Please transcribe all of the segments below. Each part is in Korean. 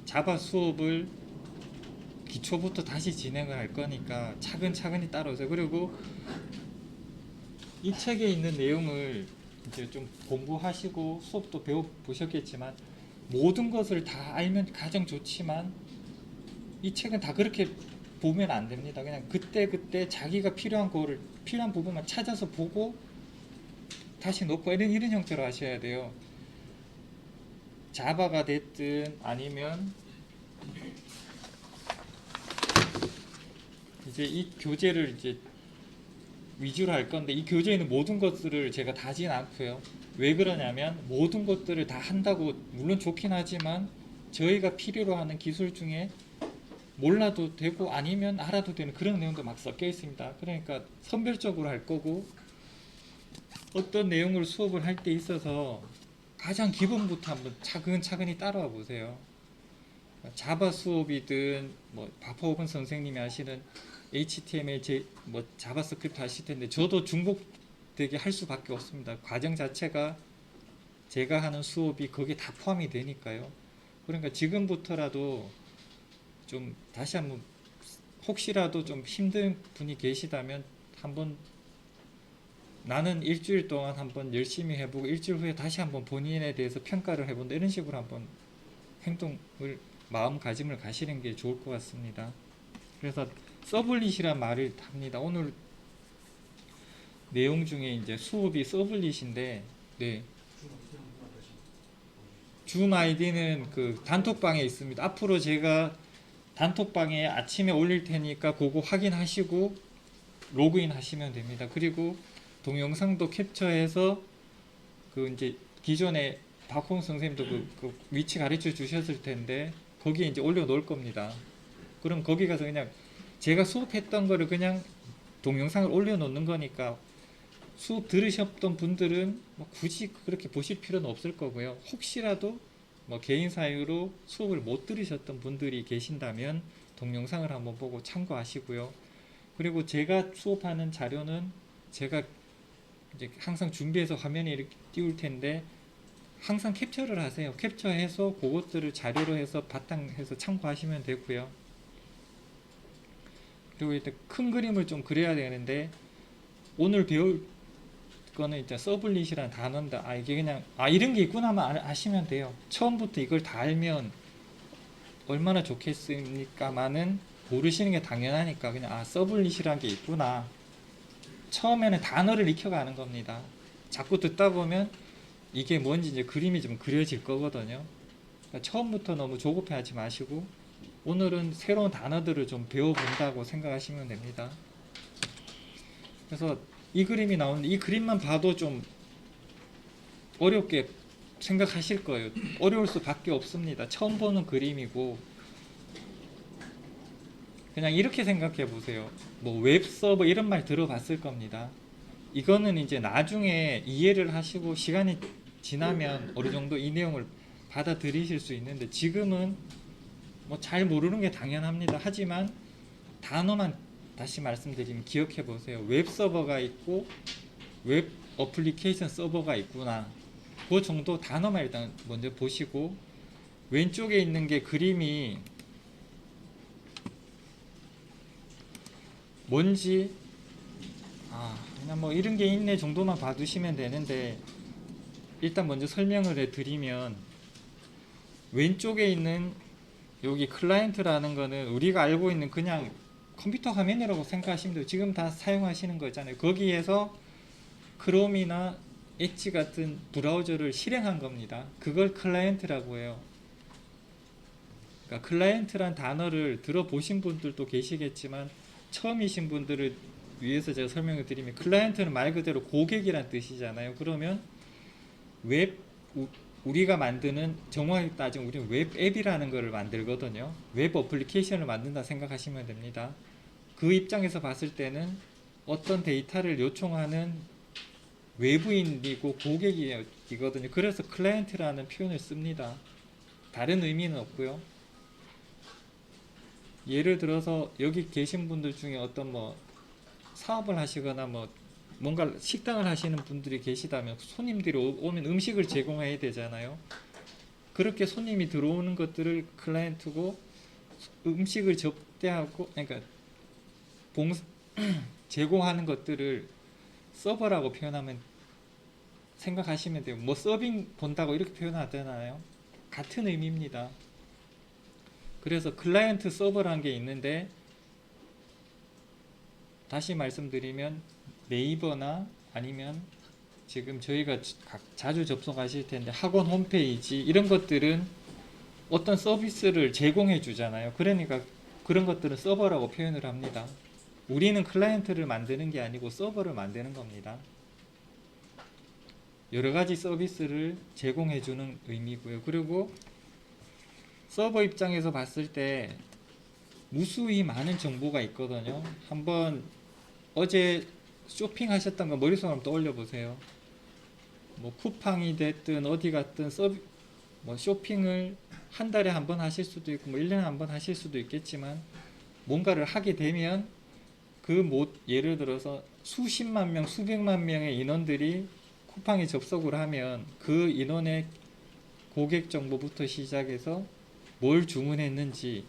자바 수업을 기초부터 다시 진행을 할 거니까 차근차근히 따라오세요. 그리고 이 책에 있는 내용을 이제 좀 공부하시고 수업도 배워보셨겠지만 모든 것을 다 알면 가장 좋지만 이 책은 다 그렇게 보면 안 됩니다. 그냥 그때그때 자기가 필요한 거를 필요한 부분만 찾아서 보고 다시 놓고 이런 형태로 하셔야 돼요. 자바가 됐든 아니면 이제 이 교재를 이제 위주로 할 건데 이 교재에 있는 모든 것들을 제가 다 하진 않고요. 왜 그러냐면 모든 것들을 다 한다고 물론 좋긴 하지만 저희가 필요로 하는 기술 중에 몰라도 되고 아니면 알아도 되는 그런 내용도 막 섞여 있습니다. 그러니까 선별적으로 할 거고 어떤 내용을 수업을 할 때 있어서 가장 기본부터 한번 차근차근히 따라와 보세요. 자바 수업이든 뭐 바퍼오븐 선생님이 하시는 HTML, 뭐 자바스크립트 하실 텐데 저도 중복되게 할 수밖에 없습니다. 과정 자체가 제가 하는 수업이 거기에 다 포함이 되니까요. 그러니까 지금부터라도 좀 다시 한번 혹시라도 좀 힘든 분이 계시다면 한번 나는 일주일 동안 한번 열심히 해보고 일주일 후에 다시 한번 본인에 대해서 평가를 해본다 이런 식으로 한번 행동을 마음가짐을 가시는 게 좋을 것 같습니다. 그래서 서블릿이란 말을 합니다. 오늘 내용 중에 이제 수업이 서블릿인데 네. 줌 아이디는 그 단톡방에 있습니다. 앞으로 제가 단톡방에 아침에 올릴 테니까 그거 확인하시고 로그인 하시면 됩니다. 그리고 동영상도 캡처해서 그 이제 기존에 박홍 선생님도 그 위치 가르쳐 주셨을 텐데 거기에 이제 올려 놓을 겁니다. 그럼 거기 가서 그냥 제가 수업했던 거를 그냥 동영상을 올려 놓는 거니까 수업 들으셨던 분들은 뭐 굳이 그렇게 보실 필요는 없을 거고요. 혹시라도 뭐 개인 사유로 수업을 못 들으셨던 분들이 계신다면 동영상을 한번 보고 참고하시고요. 그리고 제가 수업하는 자료는 제가 이제 항상 준비해서 화면에 이렇게 띄울 텐데 항상 캡처를 하세요. 캡처해서 그것들을 자료로 해서 바탕해서 참고하시면 되고요. 그리고 일단 큰 그림을 좀 그려야 되는데 오늘 배울 거는 일단 서블릿이라는 단어인데 이게 그냥 이런 게 있구나만 아시면 돼요. 처음부터 이걸 다 알면 얼마나 좋겠습니까만은 모르시는 게 당연하니까 그냥 서블릿이라는 게 있구나. 처음에는 단어를 익혀가는 겁니다. 자꾸 듣다 보면 이게 뭔지 이제 그림이 좀 그려질 거거든요. 그러니까 처음부터 너무 조급해하지 마시고 오늘은 새로운 단어들을 좀 배워본다고 생각하시면 됩니다. 그래서 이 그림이 나오는데 이 그림만 봐도 좀 어렵게 생각하실 거예요. 어려울 수밖에 없습니다. 처음 보는 그림이고 그냥 이렇게 생각해 보세요. 뭐 웹서버 이런 말 들어봤을 겁니다. 이거는 이제 나중에 이해를 하시고 시간이 지나면 어느 정도 이 내용을 받아들이실 수 있는데 지금은 뭐 잘 모르는 게 당연합니다. 하지만 단어만 다시 말씀드리면 기억해 보세요. 웹 서버가 있고 웹 어플리케이션 서버가 있구나. 그 정도 단어만 일단 먼저 보시고 왼쪽에 있는 게 그림이 뭔지 그냥 뭐 이런 게 있네 정도만 봐두시면 되는데 일단 먼저 설명을 해드리면 왼쪽에 있는 여기 클라이언트라는 거는 우리가 알고 있는 그냥 컴퓨터 화면이라고 생각하시면 돼요. 지금 다 사용하시는 거잖아요. 거기에서 크롬이나 엣지 같은 브라우저를 실행한 겁니다. 그걸 클라이언트라고 해요. 그러니까 클라이언트란 단어를 들어보신 분들도 계시겠지만 처음이신 분들을 위해서 제가 설명을 드리면 클라이언트는 말 그대로 고객이란 뜻이잖아요. 그러면 웹 우리가 만드는 정확히 따지면 우리는 웹 앱이라는 것을 만들거든요. 웹 어플리케이션을 만든다 생각하시면 됩니다. 그 입장에서 봤을 때는 어떤 데이터를 요청하는 외부인이고 고객이거든요. 그래서 클라이언트라는 표현을 씁니다. 다른 의미는 없고요. 예를 들어서 여기 계신 분들 중에 어떤 뭐 사업을 하시거나 뭐 뭔가 식당을 하시는 분들이 계시다면 손님들이 오면 음식을 제공해야 되잖아요. 그렇게 손님이 들어오는 것들을 클라이언트고 음식을 접대하고 그러니까 봉 제공하는 것들을 서버라고 표현하면 생각하시면 돼요. 뭐 서빙 본다고 이렇게 표현하잖아요. 같은 의미입니다. 그래서 클라이언트 서버라는 게 있는데 다시 말씀드리면 네이버나 아니면 지금 저희가 자주 접속하실 텐데 학원 홈페이지 이런 것들은 어떤 서비스를 제공해 주잖아요. 그러니까 그런 것들은 서버라고 표현을 합니다. 우리는 클라이언트를 만드는 게 아니고 서버를 만드는 겁니다. 여러 가지 서비스를 제공해 주는 의미고요. 그리고 서버 입장에서 봤을 때 무수히 많은 정보가 있거든요. 한번 어제 쇼핑하셨던 거 머릿속으로 한번 떠올려 보세요. 뭐 쿠팡이 됐든 어디 갔든 뭐 쇼핑을 한 달에 한 번 하실 수도 있고 뭐 1년에 한 번 하실 수도 있겠지만 뭔가를 하게 되면 예를 들어서 수십만 명, 수백만 명의 인원들이 쿠팡에 접속을 하면 그 인원의 고객 정보부터 시작해서 뭘 주문했는지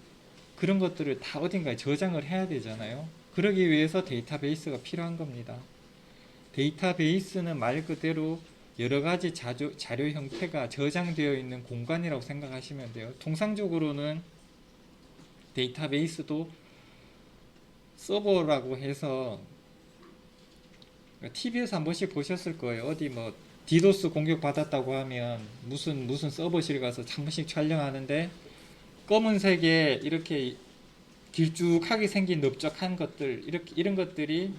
그런 것들을 다 어딘가에 저장을 해야 되잖아요. 그러기 위해서 데이터베이스가 필요한 겁니다. 데이터베이스는 말 그대로 여러 가지 자료 형태가 저장되어 있는 공간이라고 생각하시면 돼요. 통상적으로는 데이터베이스도 서버라고 해서 TV에서 한 번씩 보셨을 거예요. 어디 뭐 디도스 공격 받았다고 하면 무슨 서버실 가서 한 번씩 촬영하는데 검은색에 이렇게 길쭉하게 생긴 넓적한 것들 이런 것들이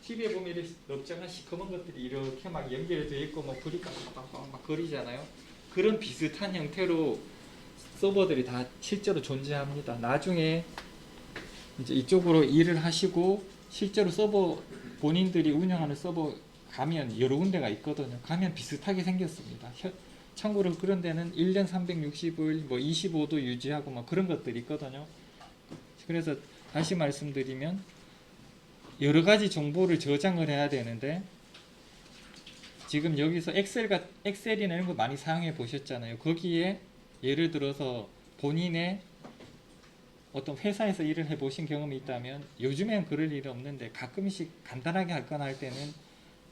TV에 보면 이렇게 넓적한 시커먼 것들이 이렇게 막 연결되어 있고 뭐 불이 막 거리잖아요. 그런 비슷한 형태로 서버들이 다 실제로 존재합니다. 나중에 이제 이쪽으로 일을 하시고 실제로 서버 본인들이 운영하는 서버 가면 여러 군데가 있거든요. 가면 비슷하게 생겼습니다. 참고로 그런 데는 1년 365일 뭐 25도 유지하고 뭐 그런 것들이 있거든요. 그래서 다시 말씀드리면 여러 가지 정보를 저장을 해야 되는데 지금 여기서 엑셀이나 이런 거 많이 사용해 보셨잖아요. 거기에 예를 들어서 본인의 어떤 회사에서 일을 해 보신 경험이 있다면 요즘엔 그럴 일은 없는데 가끔씩 간단하게 할거나 할 때는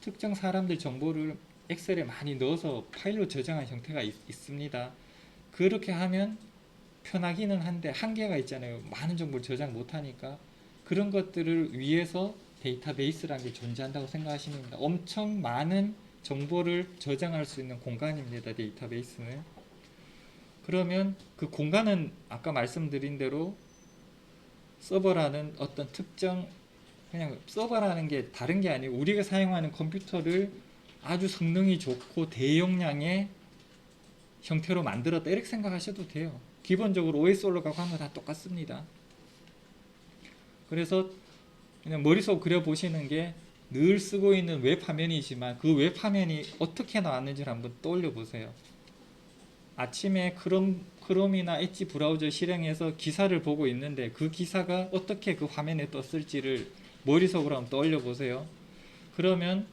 특정 사람들 정보를 엑셀에 많이 넣어서 파일로 저장한 형태가 있습니다. 그렇게 하면 편하기는 한데 한계가 있잖아요. 많은 정보를 저장 못하니까 그런 것들을 위해서 데이터베이스라는 게 존재한다고 생각하시면 됩니다. 엄청 많은 정보를 저장할 수 있는 공간입니다. 데이터베이스는. 그러면 그 공간은 아까 말씀드린 대로 서버라는 어떤 특정 그냥 서버라는 게 다른 게 아니고 우리가 사용하는 컴퓨터를 아주 성능이 좋고 대용량의 형태로 만들었다 이렇게 생각하셔도 돼요. 기본적으로 OS 올라가고 하는 거 다 똑같습니다. 그래서 그냥 머릿속 그려보시는 게 늘 쓰고 있는 웹 화면이지만 그 웹 화면이 어떻게 나왔는지를 한번 떠올려 보세요. 아침에 크롬이나 엣지 브라우저 실행해서 기사를 보고 있는데 그 기사가 어떻게 그 화면에 떴을지를 머릿속으로 한번 떠올려 보세요. 그러면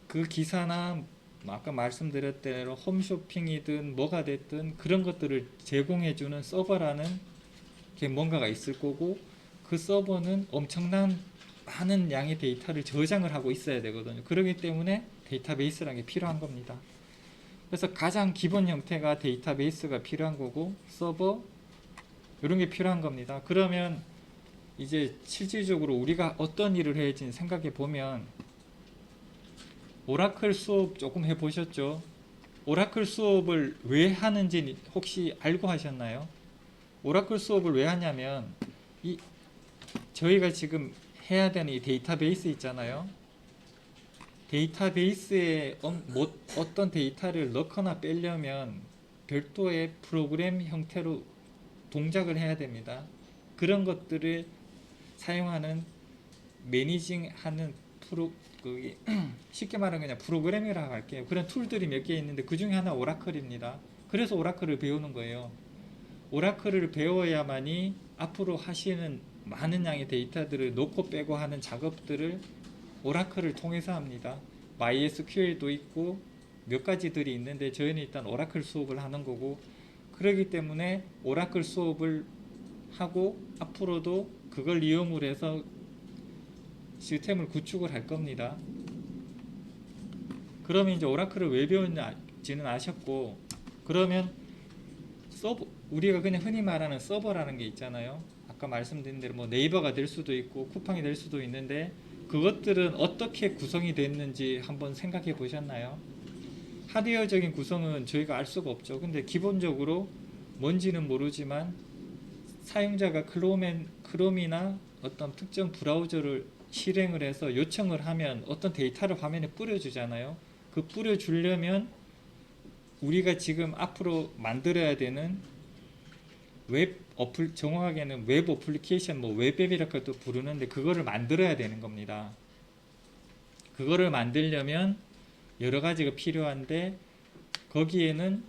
그 기사나 아까 말씀드렸던 대로 홈쇼핑이든 뭐가 됐든 그런 것들을 제공해주는 서버라는 게 뭔가가 있을 거고 그 서버는 엄청난 많은 양의 데이터를 저장을 하고 있어야 되거든요. 그렇기 때문에 데이터베이스라는 게 필요한 겁니다. 그래서 가장 기본 형태가 데이터베이스가 필요한 거고 서버 이런 게 필요한 겁니다. 그러면 이제 실질적으로 우리가 어떤 일을 해야지 생각해 보면 오라클 수업 조금 해보셨죠? 오라클 수업을 왜 하는지 혹시 알고 하셨나요? 오라클 수업을 왜 하냐면 저희가 지금 해야 되는 이 데이터베이스 있잖아요. 데이터베이스에 어떤 데이터를 넣거나 빼려면 별도의 프로그램 형태로 동작을 해야 됩니다. 그런 것들을 사용하는 매니징하는 쉽게 말하면 그냥 프로그램이라고 할게요. 그런 툴들이 몇 개 있는데 그 중에 하나 오라클입니다. 그래서 오라클을 배우는 거예요. 오라클을 배워야만이 앞으로 하시는 많은 양의 데이터들을 넣고 빼고 하는 작업들을 오라클을 통해서 합니다. MySQL도 있고 몇 가지들이 있는데 저희는 일단 오라클 수업을 하는 거고, 그러기 때문에 오라클 수업을 하고 앞으로도 그걸 이용을 해서 시스템을 구축을 할 겁니다. 그러면 이제 오라클을 왜 배웠는지는 아셨고, 그러면 서버, 우리가 그냥 흔히 말하는 서버라는 게 있잖아요. 아까 말씀드린 대로 뭐 네이버가 될 수도 있고 쿠팡이 될 수도 있는데, 그것들은 어떻게 구성이 됐는지 한번 생각해 보셨나요? 하드웨어적인 구성은 저희가 알 수가 없죠. 근데 기본적으로 뭔지는 모르지만 사용자가 크롬이나 어떤 특정 브라우저를 실행을 해서 요청을 하면 어떤 데이터를 화면에 뿌려주잖아요. 그 뿌려주려면 우리가 지금 앞으로 만들어야 되는 정확하게는 웹 어플리케이션, 뭐 웹앱이라고도 부르는데, 그거를 만들어야 되는 겁니다. 그거를 만들려면 여러 가지가 필요한데, 거기에는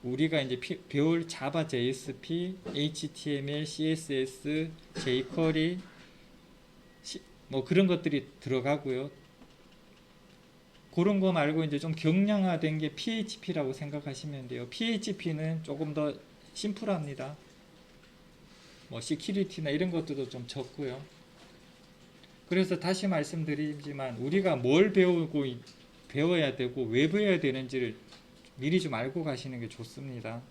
우리가 이제 배울 자바, JSP, HTML, CSS, jQuery 뭐 그런 것들이 들어가고요. 그런 거 말고 이제 좀 경량화된 게 PHP라고 생각하시면 돼요. PHP는 조금 더 심플합니다. 뭐 시큐리티나 이런 것들도 좀 적고요. 그래서 다시 말씀드리지만 우리가 뭘 배워야 되고 왜 배워야 되는지를 미리 좀 알고 가시는 게 좋습니다.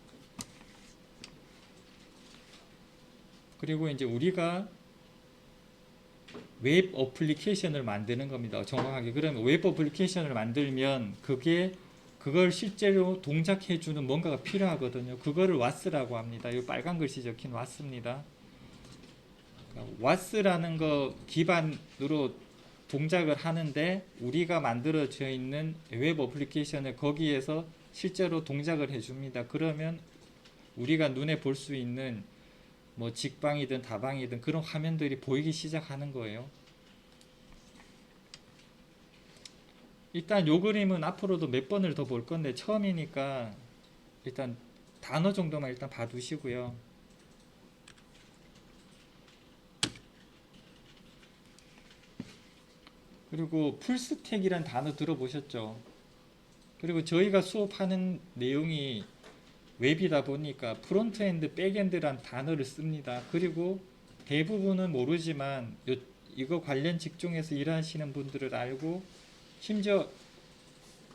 그리고 이제 우리가 웹 어플리케이션을 만드는 겁니다. 정확하게. 그러면 웹 어플리케이션을 만들면 그걸 실제로 동작해주는 뭔가가 필요하거든요. 그거를 WAS라고 합니다. 이 빨간 글씨 적힌 WAS입니다. WAS라는 거 기반으로 동작을 하는데, 우리가 만들어져 있는 웹 어플리케이션을 거기에서 실제로 동작을 해줍니다. 그러면 우리가 눈에 볼 수 있는 뭐 직방이든 다방이든 그런 화면들이 보이기 시작하는 거예요. 일단 요 그림은 앞으로도 몇 번을 더 볼 건데 처음이니까 일단 단어 정도만 일단 봐두시고요. 그리고 풀스택이란 단어 들어보셨죠? 그리고 저희가 수업하는 내용이 웹이다 보니까 프론트엔드, 백엔드란 단어를 씁니다. 그리고 대부분은 모르지만 이거 관련 직종에서 일하시는 분들을 알고, 심지어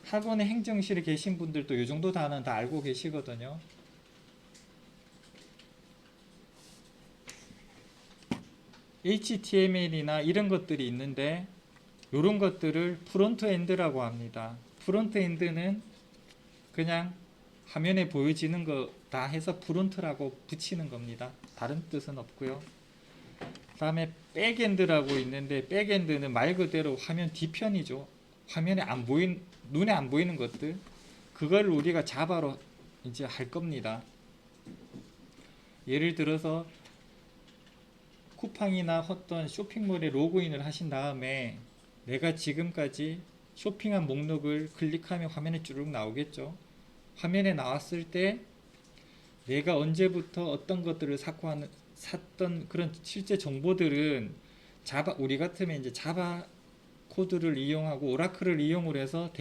학원의 행정실에 계신 분들도 이 정도 단어는 다 알고 계시거든요. HTML이나 이런 것들이 있는데, 이런 것들을 프론트엔드라고 합니다. 프론트엔드는 그냥 화면에 보여지는 거 다 해서 프론트라고 붙이는 겁니다. 다른 뜻은 없고요. 그 다음에 백엔드라고 있는데, 백엔드는 말 그대로 화면 뒤편이죠. 화면에 눈에 안 보이는 것들, 그걸 우리가 자바로 이제 할 겁니다. 예를 들어서 쿠팡이나 어떤 쇼핑몰에 로그인을 하신 다음에 내가 지금까지 쇼핑한 목록을 클릭하면 화면에 쭉 나오겠죠. 화면에 나왔을 때 내가 언제부터 어떤 것들을 샀던 그런 실제 정보들은 우리 같으면 이제 자바 코드를 이용하고 오라클을 이용을 해서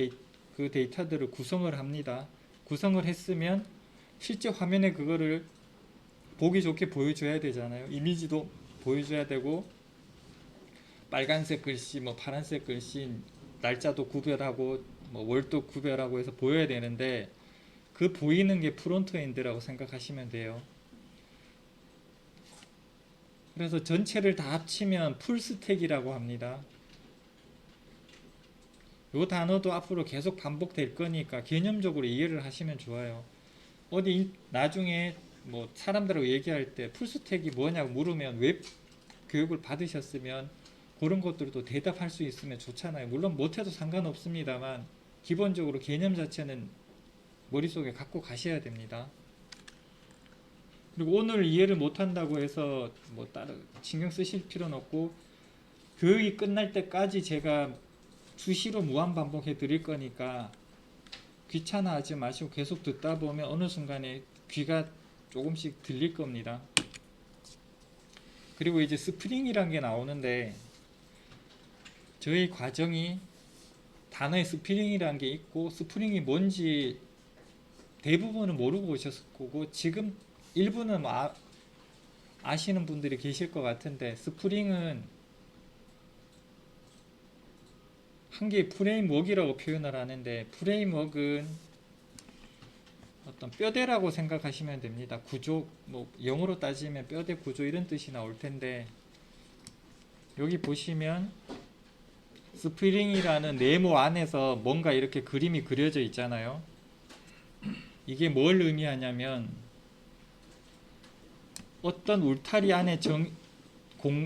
그 데이터들을 구성을 합니다. 구성을 했으면 실제 화면에 그거를 보기 좋게 보여줘야 되잖아요. 이미지도 보여줘야 되고, 빨간색 글씨, 뭐 파란색 글씨, 날짜도 구별하고 뭐 월도 구별하고 해서 보여야 되는데, 그 보이는 게 프론트엔드라고 생각하시면 돼요. 그래서 전체를 다 합치면 풀스택이라고 합니다. 이 단어도 앞으로 계속 반복될 거니까 개념적으로 이해를 하시면 좋아요. 어디 나중에 뭐 사람들하고 얘기할 때 풀스택이 뭐냐고 물으면 웹 교육을 받으셨으면 그런 것들도 대답할 수 있으면 좋잖아요. 물론 못해도 상관없습니다만 기본적으로 개념 자체는 머릿속에 갖고 가셔야 됩니다. 그리고 오늘 이해를 못한다고 해서 뭐 따로 신경 쓰실 필요는 없고, 교육이 끝날 때까지 제가 수시로 무한 반복해 드릴 거니까 귀찮아하지 마시고 계속 듣다 보면 어느 순간에 귀가 조금씩 들릴 겁니다. 그리고 이제 스프링이란 게 나오는데, 저희 과정이 단어에 스프링이라는 게 있고 스프링이 뭔지 대부분은 모르고 오셨을 거고 지금 일부는 뭐 아시는 분들이 계실 것 같은데 스프링은 한 개의 프레임워크라고 표현을 하는데 프레임워크는 어떤 뼈대라고 생각하시면 됩니다. 구조, 뭐 영어로 따지면 뼈대 구조 이런 뜻이 나올 텐데 여기 보시면 스프링이라는 네모 안에서 뭔가 이렇게 그림이 그려져 있잖아요. 이게 뭘 의미하냐면 어떤 울타리 안에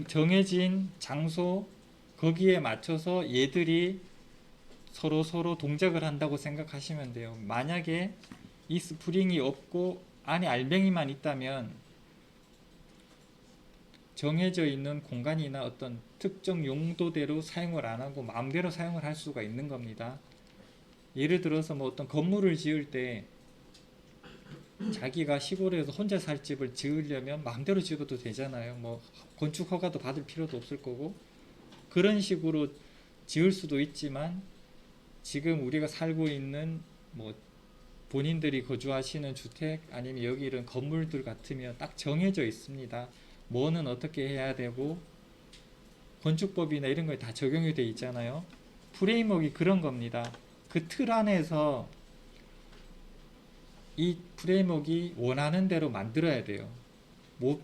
정해진 장소 거기에 맞춰서 얘들이 서로 동작을 한다고 생각하시면 돼요. 만약에 이 스프링이 없고 안에 알맹이만 있다면 정해져 있는 공간이나 어떤 특정 용도대로 사용을 안 하고 마음대로 사용을 할 수가 있는 겁니다. 예를 들어서 뭐 어떤 건물을 지을 때 자기가 시골에서 혼자 살 집을 지으려면 마음대로 지어도 되잖아요. 뭐 건축 허가도 받을 필요도 없을 거고 그런 식으로 지을 수도 있지만 지금 우리가 살고 있는 뭐 본인들이 거주하시는 주택 아니면 여기 이런 건물들 같으면 딱 정해져 있습니다. 뭐는 어떻게 해야 되고 건축법이나 이런 거에 다 적용이 돼 있잖아요. 프레임워크가 그런 겁니다. 그 틀 안에서 이 프레임워크가 원하는 대로 만들어야 돼요.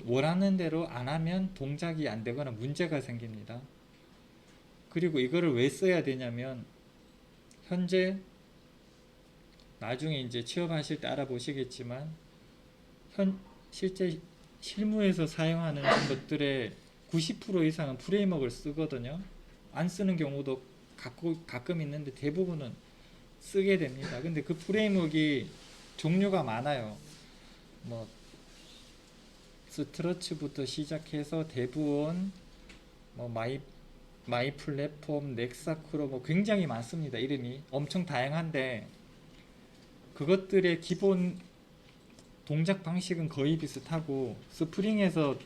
원하는 대로 안 하면 동작이 안 되거나 문제가 생깁니다. 그리고 이거를 왜 써야 되냐면 현재 나중에 이제 취업하실 때 알아보시겠지만 실제 실무에서 사용하는 것들의 90% 이상은 프레임워크를 쓰거든요. 안 쓰는 경우도 가끔 있는데 대부분은 쓰게 됩니다. 근데 그 프레임워크가 종류가 많아요. 뭐 스트러치부터 시작해서 대부원, 뭐 마이 플랫폼, 넥사크로 뭐 굉장히 많습니다. 이름이 엄청 다양한데 그것들의 기본 동작 방식은 거의 비슷하고 스프링에서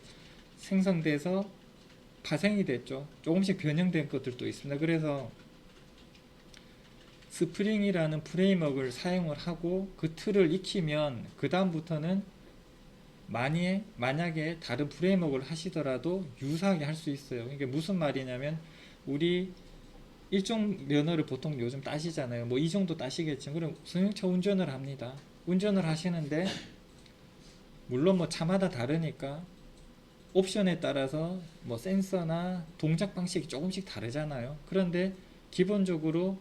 생성돼서 파생이 됐죠. 조금씩 변형된 것들도 있습니다. 그래서 스프링이라는 프레임워크를 사용을 하고 그 틀을 익히면 그 다음부터는 만약에 다른 프레임워크를 하시더라도 유사하게 할 수 있어요. 이게 무슨 말이냐면 우리 일종 면허를 보통 요즘 따시잖아요. 뭐 이 정도 따시겠죠. 그럼 승용차 운전을 합니다. 운전을 하시는데 물론 뭐 차마다 다르니까 옵션에 따라서 뭐 센서나 동작 방식이 조금씩 다르잖아요. 그런데 기본적으로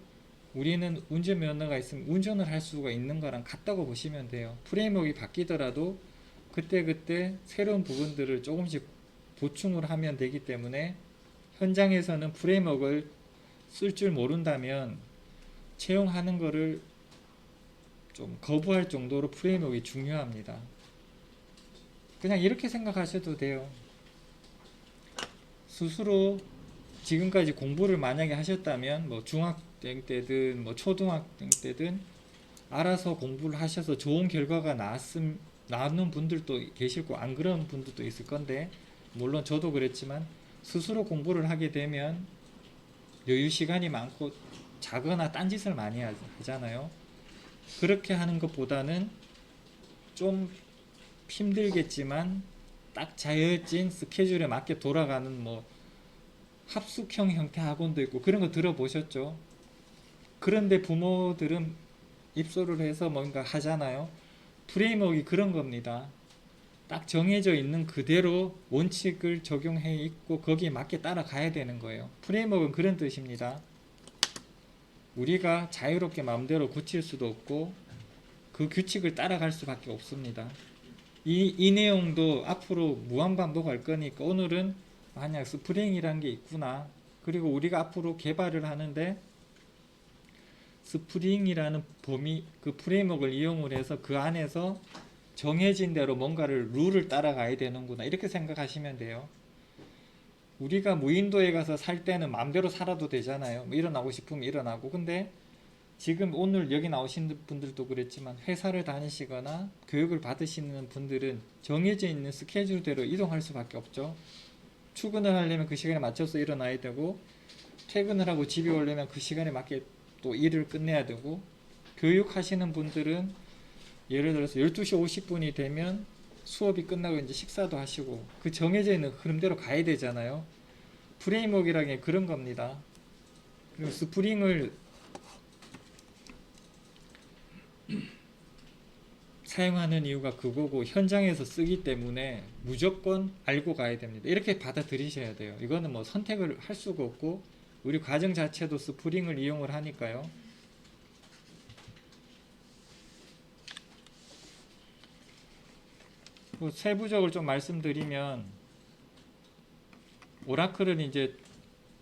우리는 운전면허가 있으면 운전을 할 수가 있는 거랑 같다고 보시면 돼요. 프레임워크가 바뀌더라도 그때그때 새로운 부분들을 조금씩 보충을 하면 되기 때문에 현장에서는 프레임워크를 쓸 줄 모른다면 채용하는 거를 좀 거부할 정도로 프레임워크가 중요합니다. 그냥 이렇게 생각하셔도 돼요. 스스로 지금까지 공부를 만약에 하셨다면 뭐 중학생 때든 뭐 초등학생 때든 알아서 공부를 하셔서 좋은 결과가 나는 분들도 계실 거고 안 그런 분들도 있을 건데 물론 저도 그랬지만 스스로 공부를 하게 되면 여유 시간이 많고 자거나 딴짓을 많이 하잖아요. 그렇게 하는 것보다는 좀 힘들겠지만 딱 짜여진 스케줄에 맞게 돌아가는 뭐 합숙형 형태 학원도 있고 그런 거 들어보셨죠? 그런데 부모들은 입소를 해서 뭔가 하잖아요. 프레임워크가 그런 겁니다. 딱 정해져 있는 그대로 원칙을 적용해 있고 거기에 맞게 따라가야 되는 거예요. 프레임워크는 그런 뜻입니다. 우리가 자유롭게 마음대로 고칠 수도 없고 그 규칙을 따라갈 수밖에 없습니다. 이 내용도 앞으로 무한반복할 거니까 오늘은 만약 스프링이란 게 있구나. 그리고 우리가 앞으로 개발을 하는데 스프링이라는 범위, 그 프레임워크를 이용을 해서 그 안에서 정해진 대로 뭔가를 룰을 따라가야 되는구나. 이렇게 생각하시면 돼요. 우리가 무인도에 가서 살 때는 마음대로 살아도 되잖아요. 뭐 일어나고 싶으면 일어나고. 근데 지금 오늘 여기 나오신 분들도 그랬지만 회사를 다니시거나 교육을 받으시는 분들은 정해져 있는 스케줄대로 이동할 수밖에 없죠. 출근을 하려면 그 시간에 맞춰서 일어나야 되고 퇴근을 하고 집에 오려면 그 시간에 맞게 또 일을 끝내야 되고, 교육하시는 분들은 예를 들어서 12시 50분이 되면 수업이 끝나고 이제 식사도 하시고 그 정해져 있는 흐름대로 가야 되잖아요. 프레임워크라는 게 그런 겁니다. 그리고 스프링을 사용하는 이유가 그거고 현장에서 쓰기 때문에 무조건 알고 가야 됩니다. 이렇게 받아들이셔야 돼요. 이거는 뭐 선택을 할 수가 없고 우리 과정 자체도 스프링을 이용을 하니까요. 세부적으로 좀 말씀드리면 오라클을 이제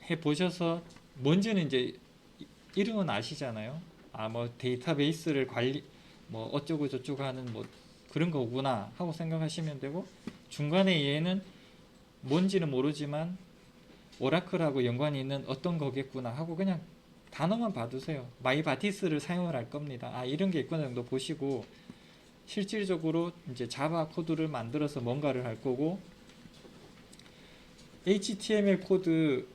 해보셔서 뭔지는 이제 이름은 아시잖아요. 아, 뭐 데이터베이스를 관리 뭐 어쩌고 저쩌고 하는 뭐 그런 거구나 하고 생각하시면 되고, 중간에 얘는 뭔지는 모르지만 오라클하고 연관이 있는 어떤 거겠구나 하고 그냥 단어만 봐두세요. 마이바티스를 사용을 할 겁니다. 아, 이런 게 있구나 정도 보시고, 실질적으로 이제 자바 코드를 만들어서 뭔가를 할 거고, HTML 코드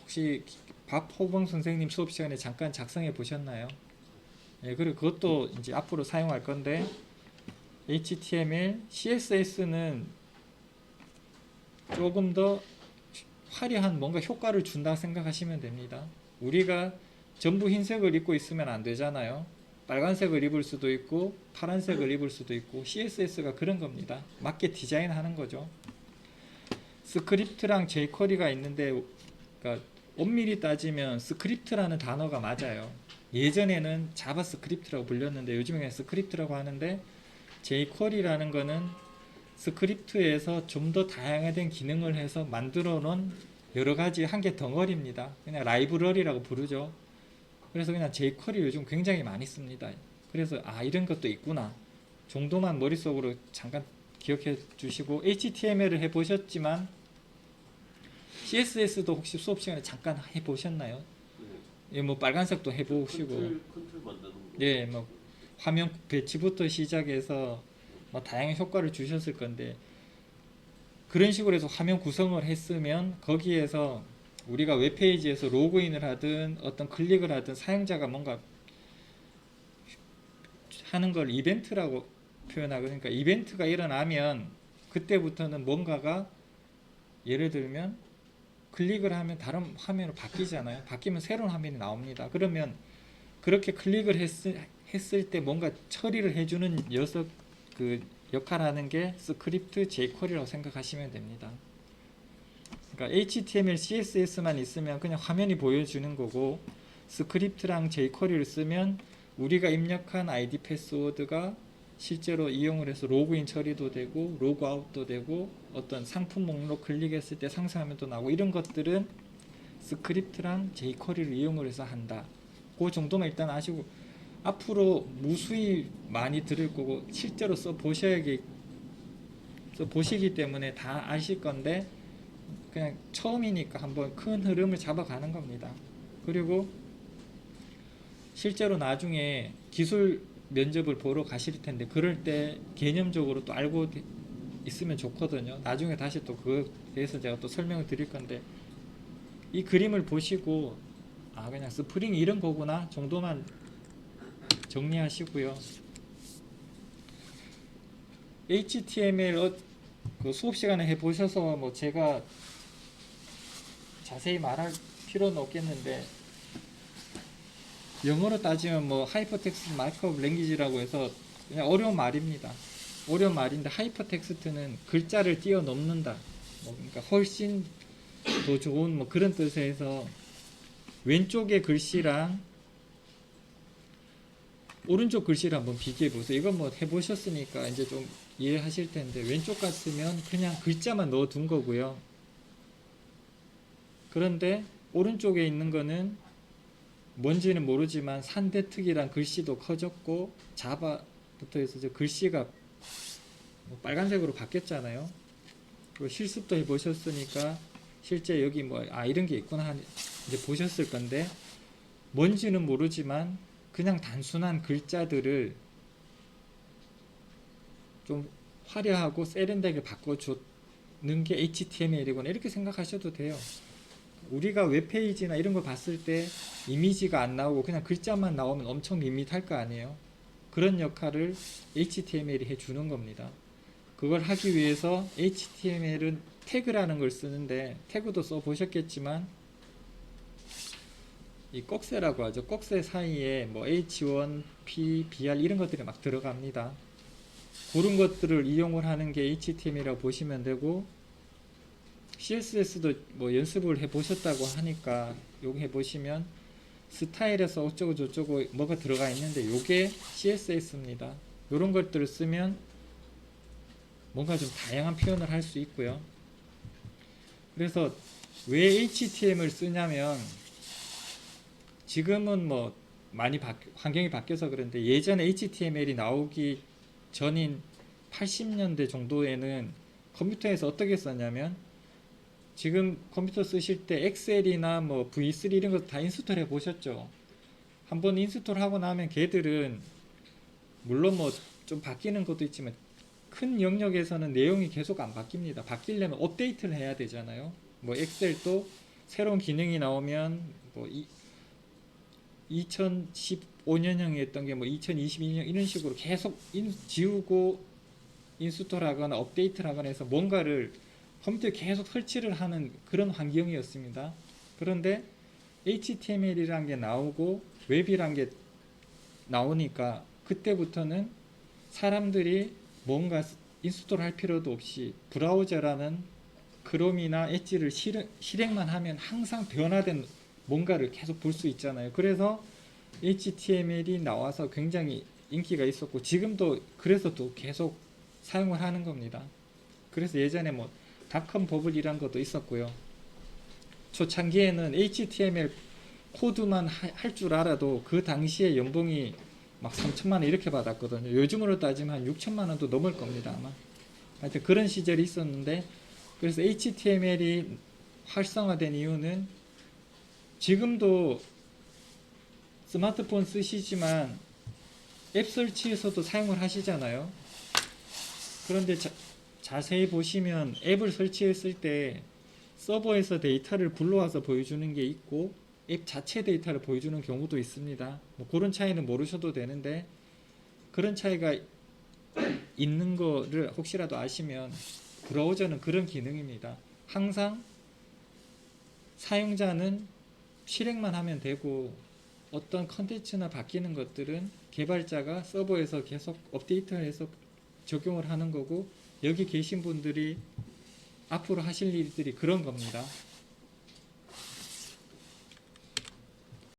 혹시 박호봉 선생님 수업 시간에 잠깐 작성해 보셨나요? 예, 그리고 그것도 이제 앞으로 사용할 건데, HTML, CSS는 조금 더 화려한 뭔가 효과를 준다 생각하시면 됩니다. 우리가 전부 흰색을 입고 있으면 안 되잖아요. 빨간색을 입을 수도 있고 파란색을 입을 수도 있고, CSS가 그런 겁니다. 맞게 디자인하는 거죠. 스크립트랑 jQuery가 있는데, 그러니까 엄밀히 따지면 스크립트라는 단어가 맞아요. 예전에는 자바스크립트라고 불렸는데 요즘에는 스크립트라고 하는데, jQuery라는 거는 스크립트에서 좀 더 다양화된 기능을 해서 만들어 놓은 여러 가지 한 개 덩어리입니다. 그냥 라이브러리라고 부르죠. 그래서 그냥 jQuery 요즘 굉장히 많이 씁니다. 그래서 아, 이런 것도 있구나 정도만 머릿속으로 잠깐 기억해 주시고, HTML을 해보셨지만 CSS도 혹시 수업 시간에 잠깐 해보셨나요? 예, 뭐 빨간색도 해보시고, 컨트롤 만드는 거. 예, 뭐 화면 배치부터 시작해서 뭐 다양한 효과를 주셨을 건데, 그런 식으로 해서 화면 구성을 했으면 거기에서 우리가 웹페이지에서 로그인을 하든 어떤 클릭을 하든 사용자가 뭔가 하는 걸 이벤트라고 표현하거든요. 그러니까 이벤트가 일어나면 그때부터는 뭔가가, 예를 들면 클릭을 하면 다른 화면으로 바뀌잖아요. 바뀌면 새로운 화면이 나옵니다. 그러면 그렇게 클릭을 했을 때 뭔가 처리를 해주는 녀석, 그 역할하는 게 스크립트 jQuery라고 생각하시면 됩니다. 그러니까 HTML, CSS만 있으면 그냥 화면이 보여주는 거고, 스크립트랑 jQuery를 쓰면 우리가 입력한 아이디 패스워드가 실제로 이용을 해서 로그인 처리도 되고 로그아웃도 되고 어떤 상품 목록 클릭했을 때 상세화면도 나오고, 이런 것들은 스크립트랑 jQuery를 이용을 해서 한다. 그 정도만 일단 아시고, 앞으로 무수히 많이 들을 거고 실제로 써보시기 때문에 다 아실 건데, 그냥 처음이니까 한번 큰 흐름을 잡아가는 겁니다. 그리고 실제로 나중에 기술 면접을 보러 가실 텐데 그럴 때 개념적으로 또 알고 있으면 좋거든요. 나중에 다시 또 그거에 대해서 제가 또 설명을 드릴 건데, 이 그림을 보시고 아, 그냥 스프링이 이런 거구나 정도만 정리하시고요. HTML 그 수업 시간에 해보셔서 뭐 제가 자세히 말할 필요는 없겠는데, 영어로 따지면 뭐 하이퍼텍스트 마크업 랭귀지라고 해서 그냥 어려운 말입니다. 어려운 말인데, 하이퍼텍스트는 글자를 뛰어넘는다, 뭐 그러니까 훨씬 더 좋은 뭐 그런 뜻에서, 왼쪽의 글씨랑 오른쪽 글씨를 한번 비교해 보세요. 이건 뭐 해보셨으니까 이제 좀 이해하실 텐데, 왼쪽 같으면 그냥 글자만 넣어둔 거고요. 그런데 오른쪽에 있는 거는 뭔지는 모르지만 산대특이란 글씨도 커졌고 자바부터 해서 이제 글씨가 뭐 빨간색으로 바뀌었잖아요. 그리고 실습도 해보셨으니까 실제 여기 뭐 아, 이런 게 있구나 이제 보셨을 건데, 뭔지는 모르지만 그냥 단순한 글자들을 좀 화려하고 세련되게 바꿔주는 게 HTML이구나 이렇게 생각하셔도 돼요. 우리가 웹페이지나 이런 거 봤을 때 이미지가 안 나오고 그냥 글자만 나오면 엄청 밋밋할 거 아니에요. 그런 역할을 HTML이 해주는 겁니다. 그걸 하기 위해서 HTML은 태그라는 걸 쓰는데, 태그도 써보셨겠지만 이 꼭새라고 하죠. 꼭새 사이에 뭐 H1, P, BR 이런 것들이 막 들어갑니다. 그런 것들을 이용을 하는 게 HTML이라고 보시면 되고, CSS도 뭐 연습을 해보셨다고 하니까 요거 해보시면 스타일에서 어쩌고 저쩌고 뭐가 들어가 있는데 요게 CSS입니다. 요런 것들을 쓰면 뭔가 좀 다양한 표현을 할 수 있고요. 그래서 왜 HTML을 쓰냐면, 지금은 뭐 많이 환경이 바뀌어서 그런데, 예전에 HTML이 나오기 전인 80년대 정도에는 컴퓨터에서 어떻게 썼냐면, 지금 컴퓨터 쓰실 때 엑셀이나 뭐 V3 이런 거 다 인스톨 해 보셨죠? 한번 인스톨 하고 나면 걔들은 물론 뭐 좀 바뀌는 것도 있지만 큰 영역에서는 내용이 계속 안 바뀝니다. 바뀌려면 업데이트를 해야 되잖아요. 뭐 엑셀도 새로운 기능이 나오면 뭐 2015년형이 했던 게 뭐 2022년 이런 식으로 계속 지우고 인스톨 하거나 업데이트를 하거나 해서 뭔가를 컴퓨터에 계속 설치를 하는 그런 환경이었습니다. 그런데 HTML이란 게 나오고 웹이란 게 나오니까 그때부터는 사람들이 뭔가 인스톨 할 필요도 없이 브라우저라는 크롬이나 엣지를 실행만 하면 항상 변화된 뭔가를 계속 볼 수 있잖아요. 그래서 HTML이 나와서 굉장히 인기가 있었고, 지금도 그래서 또 계속 사용을 하는 겁니다. 그래서 예전에 뭐 닷컴 버블이란 것도 있었고요. 초창기에는 HTML 코드만 할 줄 알아도 그 당시에 연봉이 막 3천만 원 이렇게 받았거든요. 요즘으로 따지면 한 6천만 원도 넘을 겁니다, 아마. 하여튼 그런 시절이 있었는데, 그래서 HTML이 활성화된 이유는, 지금도 스마트폰 쓰시지만 앱 설치에서도 사용을 하시잖아요. 그런데 자세히 보시면 앱을 설치했을 때 서버에서 데이터를 굴러와서 보여주는 게 있고 앱 자체 데이터를 보여주는 경우도 있습니다. 뭐 그런 차이는 모르셔도 되는데, 그런 차이가 있는 거를 혹시라도 아시면, 브라우저는 그런 기능입니다. 항상 사용자는 실행만 하면 되고, 어떤 컨텐츠나 바뀌는 것들은 개발자가 서버에서 계속 업데이트해서 적용을 하는 거고, 여기 계신 분들이 앞으로 하실 일들이 그런 겁니다.